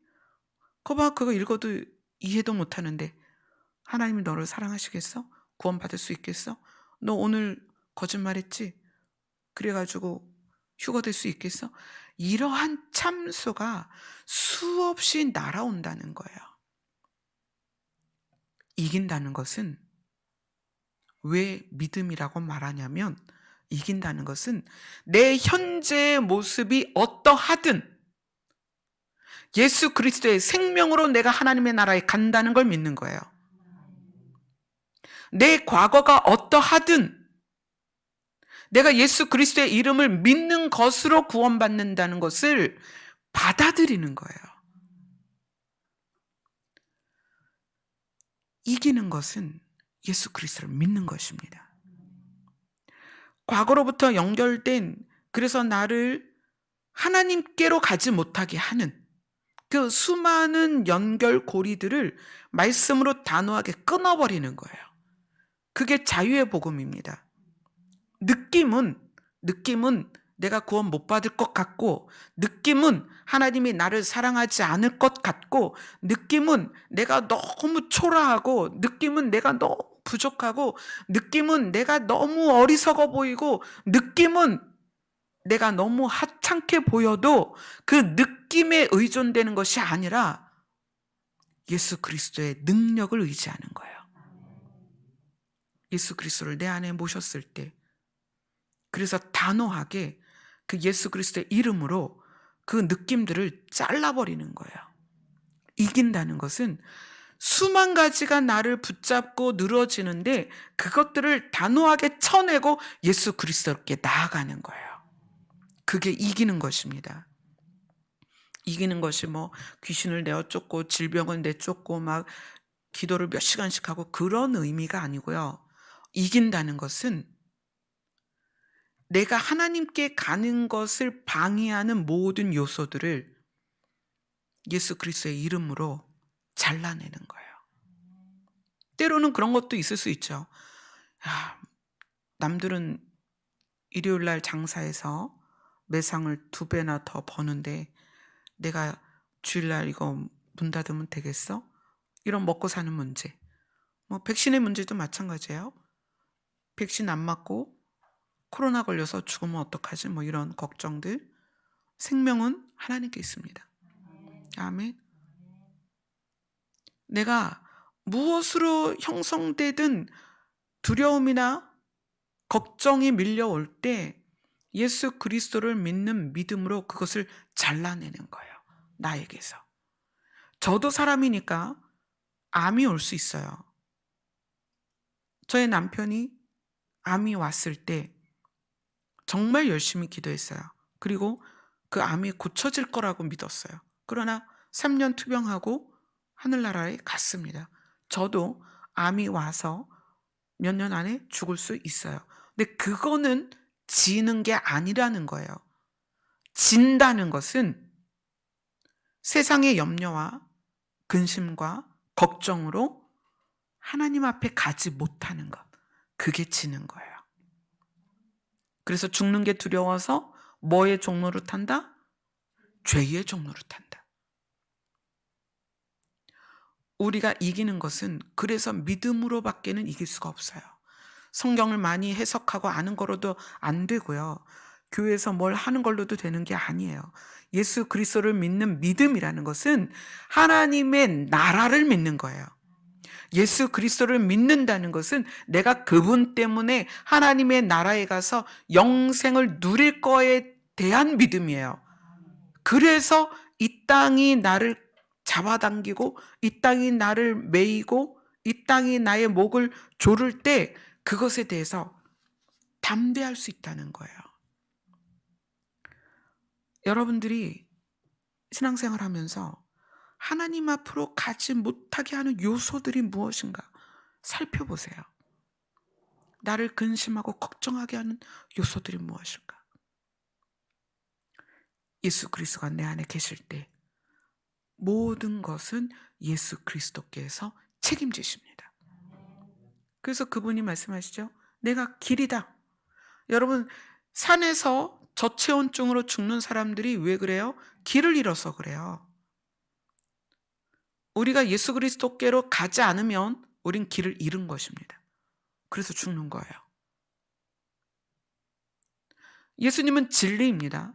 Speaker 1: 그거 읽어도 이해도 못하는데 하나님이 너를 사랑하시겠어? 구원받을 수 있겠어? 너 오늘 거짓말했지? 그래가지고 휴거될 수 있겠어? 이러한 참수가 수없이 날아온다는 거예요. 이긴다는 것은 왜 믿음이라고 말하냐면, 이긴다는 것은 내 현재의 모습이 어떠하든 예수 그리스도의 생명으로 내가 하나님의 나라에 간다는 걸 믿는 거예요. 내 과거가 어떠하든 내가 예수 그리스도의 이름을 믿는 것으로 구원받는다는 것을 받아들이는 거예요. 이기는 것은 예수 그리스도를 믿는 것입니다. 과거로부터 연결된, 그래서 나를 하나님께로 가지 못하게 하는 그 수많은 연결고리들을 말씀으로 단호하게 끊어버리는 거예요. 그게 자유의 복음입니다. 느낌은 내가 구원 못 받을 것 같고, 느낌은 하나님이 나를 사랑하지 않을 것 같고, 느낌은 내가 너무 초라하고, 느낌은 내가 너무 부족하고, 느낌은 내가 너무 어리석어 보이고, 느낌은 내가 너무 하찮게 보여도 그 느낌에 의존되는 것이 아니라 예수 그리스도의 능력을 의지하는 거예요. 예수 그리스도를 내 안에 모셨을 때, 그래서 단호하게 그 예수 그리스도의 이름으로 그 느낌들을 잘라버리는 거예요. 이긴다는 것은 수만 가지가 나를 붙잡고 늘어지는데 그것들을 단호하게 쳐내고 예수 그리스도께 나아가는 거예요. 그게 이기는 것입니다. 이기는 것이 뭐 귀신을 내어쫓고 질병을 내쫓고 막 기도를 몇 시간씩 하고 그런 의미가 아니고요. 이긴다는 것은 내가 하나님께 가는 것을 방해하는 모든 요소들을 예수 그리스도의 이름으로 잘라내는 거예요. 때로는 그런 것도 있을 수 있죠. 야, 남들은 일요일 날 장사해서 매상을 2배나 더 버는데 내가 주일날 이거 문 닫으면 되겠어? 이런 먹고 사는 문제. 백신의 문제도 마찬가지예요. 백신 안 맞고 코로나 걸려서 죽으면 어떡하지? 뭐 이런 걱정들. 생명은 하나님께 있습니다. 아멘. 내가 무엇으로 형성되든 두려움이나 걱정이 밀려올 때 예수 그리스도를 믿는 믿음으로 그것을 잘라내는 거예요. 나에게서. 저도 사람이니까 암이 올 수 있어요. 저의 남편이 암이 왔을 때 정말 열심히 기도했어요. 그리고 그 암이 고쳐질 거라고 믿었어요. 그러나 3년 투병하고 하늘나라에 갔습니다. 저도 암이 와서 몇 년 안에 죽을 수 있어요. 근데 그거는 지는 게 아니라는 거예요. 진다는 것은 세상의 염려와 근심과 걱정으로 하나님 앞에 가지 못하는 것. 그게 지는 거예요. 그래서 죽는 게 두려워서 뭐의 종로를 탄다? 죄의 종로를 탄다. 우리가 이기는 것은 그래서 믿음으로 밖에는 이길 수가 없어요. 성경을 많이 해석하고 아는 거로도 안 되고요. 교회에서 뭘 하는 걸로도 되는 게 아니에요. 예수 그리스도를 믿는 믿음이라는 것은 하나님의 나라를 믿는 거예요. 예수 그리스도를 믿는다는 것은 내가 그분 때문에 하나님의 나라에 가서 영생을 누릴 거에 대한 믿음이에요. 그래서 이 땅이 나를 잡아당기고 이 땅이 나를 매이고 이 땅이 나의 목을 조를 때 그것에 대해서 담대할 수 있다는 거예요. 여러분들이 신앙생활 하면서 하나님 앞으로 가지 못하게 하는 요소들이 무엇인가 살펴보세요. 나를 근심하고 걱정하게 하는 요소들이 무엇일까? 예수 그리스도가 내 안에 계실 때 모든 것은 예수 그리스도께서 책임지십니다. 그래서 그분이 말씀하시죠. 내가 길이다. 여러분, 산에서 저체온증으로 죽는 사람들이 왜 그래요? 길을 잃어서 그래요. 우리가 예수 그리스도께로 가지 않으면 우린 길을 잃은 것입니다. 그래서 죽는 거예요. 예수님은 진리입니다.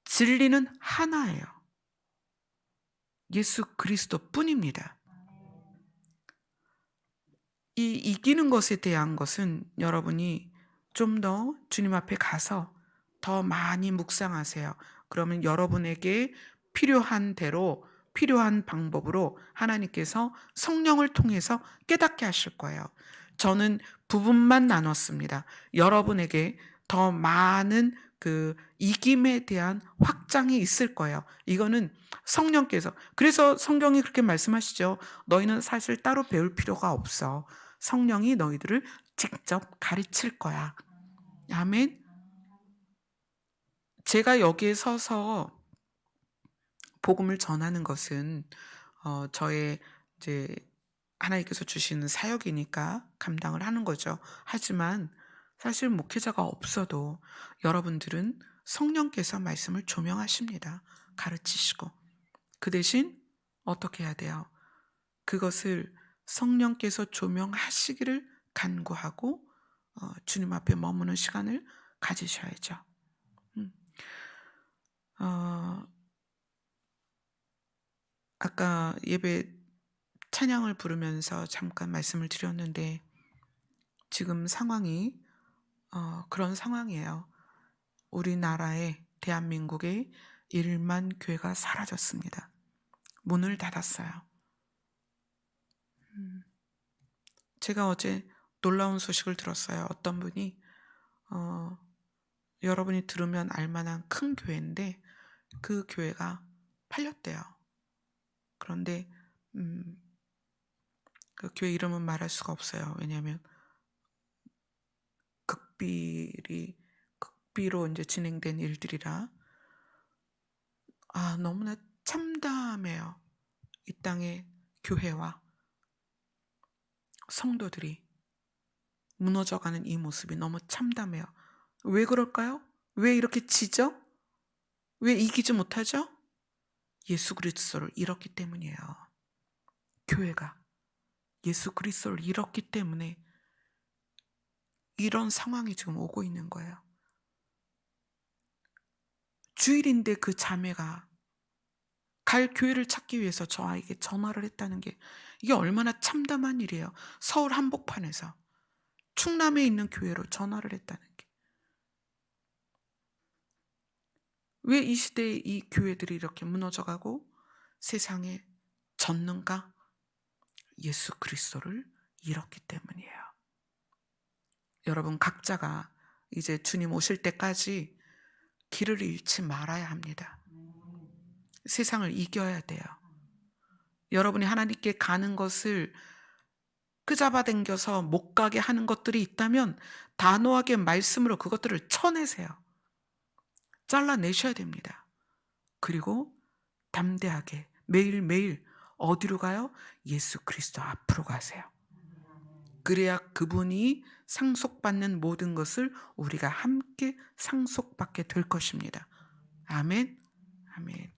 Speaker 1: 진리는 하나예요. 예수 그리스도뿐입니다. 이 이기는 것에 대한 것은 여러분이 좀 더 주님 앞에 가서 더 많이 묵상하세요. 그러면 여러분에게 필요한 대로 필요한 방법으로 하나님께서 성령을 통해서 깨닫게 하실 거예요. 저는 부분만 나눴습니다. 여러분에게 더 많은 그 이김에 대한 확장이 있을 거예요. 이거는 성령께서. 그래서 성경이 그렇게 말씀하시죠. 너희는 사실 따로 배울 필요가 없어. 성령이 너희들을 직접 가르칠 거야. 아멘. 제가 여기에 서서 복음을 전하는 것은 저의 이제 하나님께서 주시는 사역이니까 감당을 하는 거죠. 하지만 사실 목회자가 없어도 여러분들은 성령께서 말씀을 조명하십니다. 가르치시고. 그 대신 어떻게 해야 돼요? 그것을 성령께서 조명하시기를 간구하고 주님 앞에 머무는 시간을 가지셔야죠. 음. 어, 아까 예배 찬양을 부르면서 잠깐 말씀을 드렸는데 지금 상황이 그런 상황이에요. 우리나라의 대한민국의 1만 교회가 사라졌습니다. 문을 닫았어요. 제가 어제 놀라운 소식을 들었어요. 어떤 분이 여러분이 들으면 알만한 큰 교회인데 그 교회가 팔렸대요. 그런데 그 교회 이름은 말할 수가 없어요. 왜냐하면 극비로 이제 진행된 일들이라 너무나 참담해요. 이 땅의 교회와 성도들이 무너져가는 이 모습이 너무 참담해요. 왜 그럴까요? 왜 이렇게 지죠? 왜 이기지 못하죠? 예수 그리스도를 잃었기 때문이에요. 교회가 예수 그리스도를 잃었기 때문에 이런 상황이 지금 오고 있는 거예요. 주일인데 그 자매가 갈 교회를 찾기 위해서 저에게 전화를 했다는 게 이게 얼마나 참담한 일이에요. 서울 한복판에서 충남에 있는 교회로 전화를 했다는 게. 왜 이 시대에 이 교회들이 이렇게 무너져가고 세상에 졌는가? 예수 그리스도를 잃었기 때문이에요. 여러분 각자가 이제 주님 오실 때까지 길을 잃지 말아야 합니다. 세상을 이겨야 돼요. 여러분이 하나님께 가는 것을 끄잡아당겨서 못 가게 하는 것들이 있다면 단호하게 말씀으로 그것들을 쳐내세요. 잘라내셔야 됩니다. 그리고 담대하게 매일매일 어디로 가요? 예수 그리스도 앞으로 가세요. 그래야 그분이 상속받는 모든 것을 우리가 함께 상속받게 될 것입니다. 아멘. 아멘.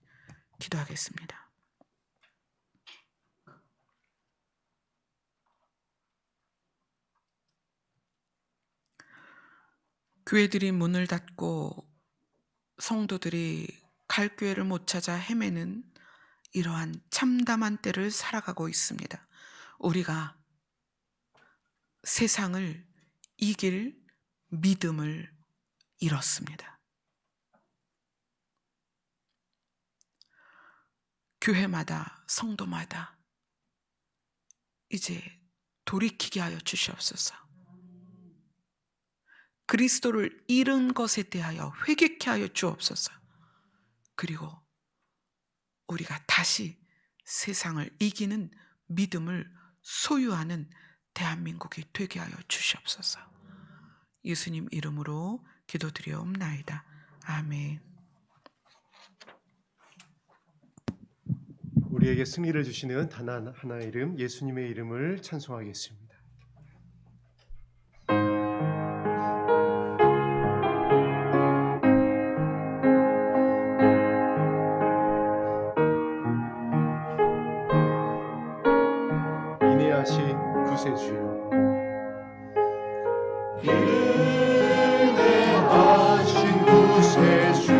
Speaker 1: 기도하겠습니다. 교회들이 문을 닫고 성도들이 갈 교회를 못 찾아 헤매는 이러한 참담한 때를 살아가고 있습니다. 우리가 세상을 이길 믿음을 잃었습니다. 교회마다 성도마다 이제 돌이키게 하여 주시옵소서. 그리스도를 잃은 것에 대하여 회개케 하여 주옵소서. 그리고 우리가 다시 세상을 이기는 믿음을 소유하는 대한민국이 되게 하여 주시옵소서. 예수님 이름으로 기도드리옵나이다. 아멘.
Speaker 2: 우리에게 승리를 주시는 단 하나의 이름, 예수님의 이름을 찬송하겠습니다. 인내하신 구세주여, 인내하신 구세주여,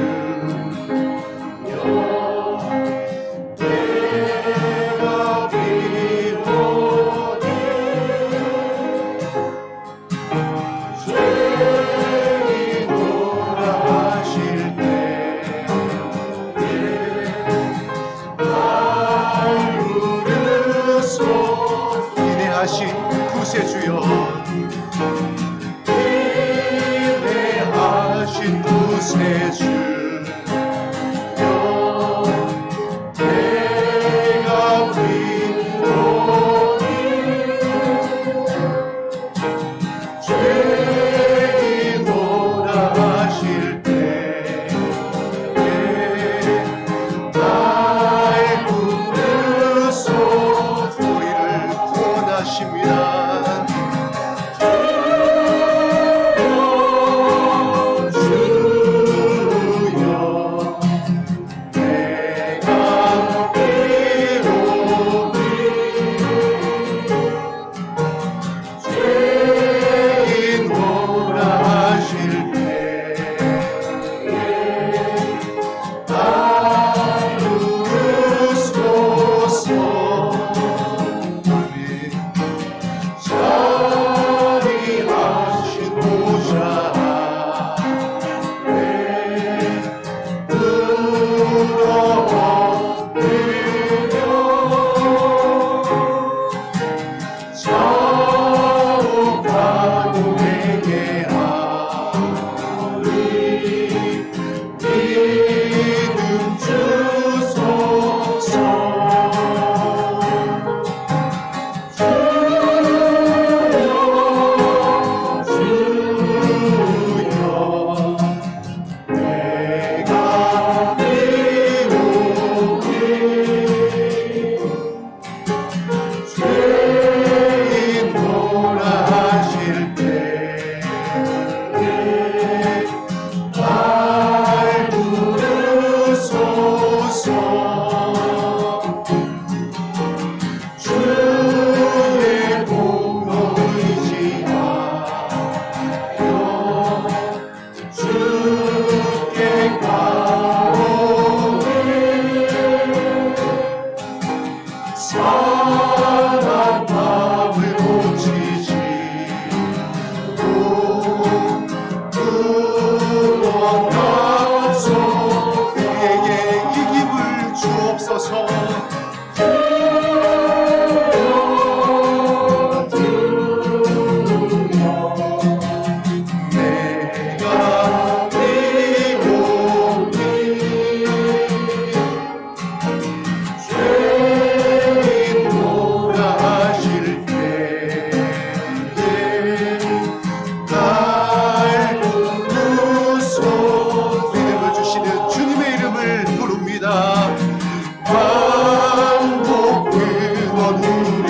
Speaker 2: 구세주여, 인내하신 구세주여, 내가 위로니 죄인노라 하실 때에 나의 부르소 우리를 구원하십니다. 주여 부릅니다. 반복되던 우리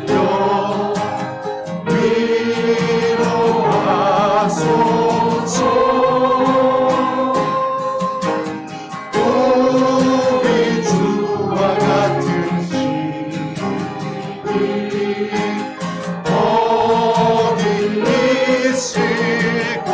Speaker 2: 주여 위로하소서. 우리 주와 같은 힘이 어디 있을까.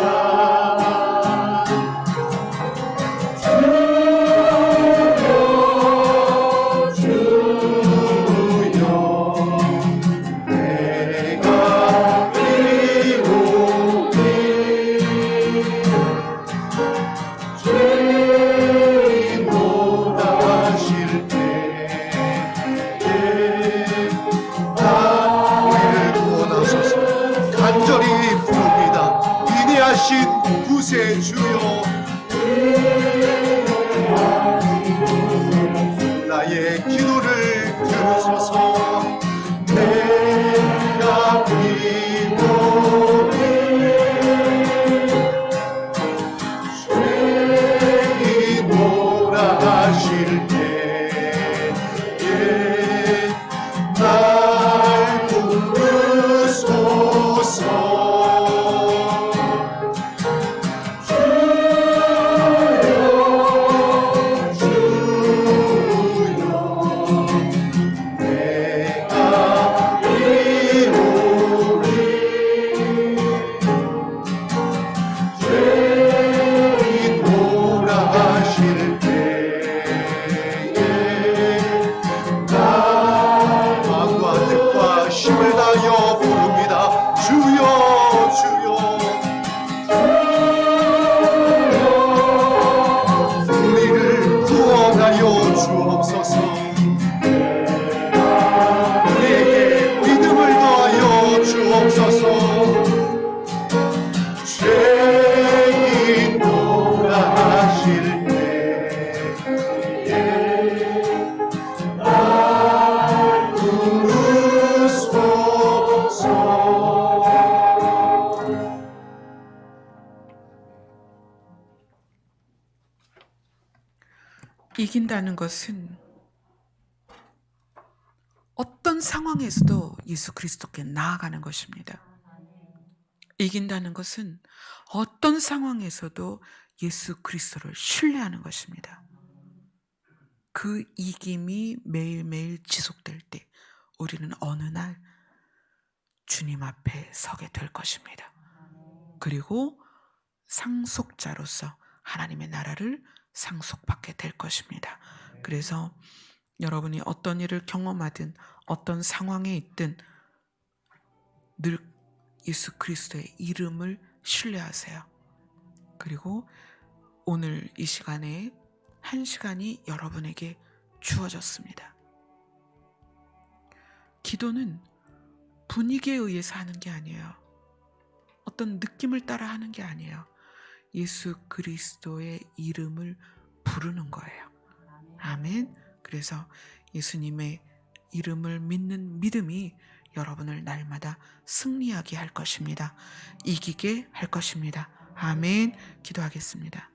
Speaker 2: 간절히 부릅니다. 위대하신 구세주여, 나의 기도를 들으소서. 내가 기도해 죄인 오라 하실 때에 날 부르소서. 힘을 다하여 부릅니다. 주여 주여, 우리를 구원하여 주옵소서. 우리에게 믿음을 더하여 주옵소서. 죄인 오라 하실 때에 날 부르소서.
Speaker 1: 이긴다는 것은 어떤 상황에서도 예수 그리스도께 나아가는 것입니다. 이긴다는 것은 어떤 상황에서도 예수 그리스도를 신뢰하는 것입니다. 그 이김이 매일매일 지속될 때 우리는 어느 날 주님 앞에 서게 될 것입니다. 그리고 상속자로서 하나님의 나라를 상속받게 될 것입니다. 그래서 여러분이 어떤 일을 경험하든 어떤 상황에 있든 늘 예수 그리스도의 이름을 신뢰하세요. 그리고 오늘 이 시간에 한 시간이 여러분에게 주어졌습니다. 기도는 분위기에 의해서 하는 게 아니에요. 어떤 느낌을 따라 하는 게 아니에요. 예수 그리스도의 이름을 부르는 거예요. 아멘. 그래서 예수님의 이름을 믿는 믿음이 여러분을 날마다 승리하게 할 것입니다. 이기게 할 것입니다. 아멘. 기도하겠습니다.